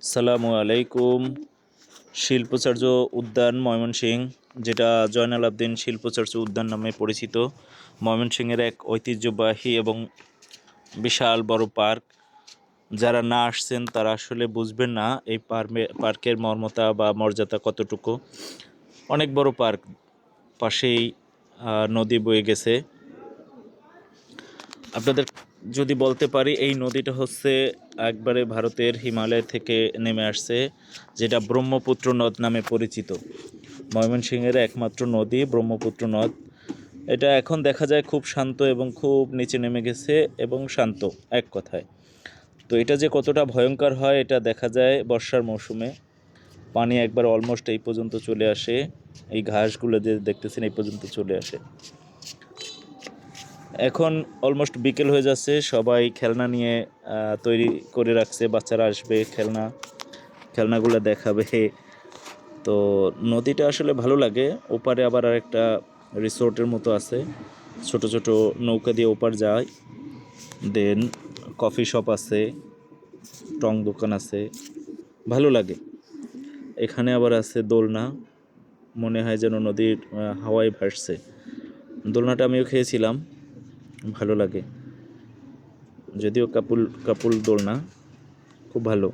আসসালামু আলাইকুম। শিল্পচার্য উদ্যান ময়মনসিংহ, যেটা জয়নাল আবদিন শিল্পচার্য উদ্যান নামে পরিচিত, ময়মনসিংহের এক ঐতিহ্যবাহী এবং বিশাল বড় পার্ক। যারা না আসছেন তারা আসলে বুঝবেন না এই পার্কের মর্মতা বা মর্যাদা কতটুকু। অনেক বড় পার্ক, পাশেই নদী বয়ে গেছে। আপনাদের যদি বলতে পারি, এই নদীটা হচ্ছে একবারে ভারতের হিমালয় থেকে নেমে আসছে, যেটা ব্রহ্মপুত্র নদ নামে পরিচিত। ময়মনসিংহের একমাত্র নদী ব্রহ্মপুত্র নদ। এটা এখন দেখা যায় খুব শান্ত এবং খুব নিচে নেমে গেছে এবং শান্ত, এক কথায়। তো এটা যে কতটা ভয়ঙ্কর হয় এটা দেখা যায় বর্ষার মৌসুমে। পানি একবার অলমোস্ট এই পর্যন্ত চলে আসে, এই ঘাসগুলো যে দেখতেছেন এই পর্যন্ত চলে আসে। এখন অলমোস্ট বিকেল হয়ে যাচ্ছে, সবাই খেলনা নিয়ে তৈরি করে রাখছে, বাচ্চারা আসবে খেলনাগুলো দেখাবে। তো নদীটা আসলে ভালো লাগে। ওপারে আবার আরেকটা রিসোর্টের মতো আছে, ছোট ছোট নৌকা দিয়ে ওপার যায়। দেন কফি শপ আছে, টং দোকান আছে, ভালো লাগে। এখানে আবার আছে দোলনা, মনে হয় যেন নদীর হাওয়ায় ভাসছে। দোলনাটা আমিও খেয়েছিলাম, ভালো লাগে, যদিও কাপুল দোলনা, খুব ভালো।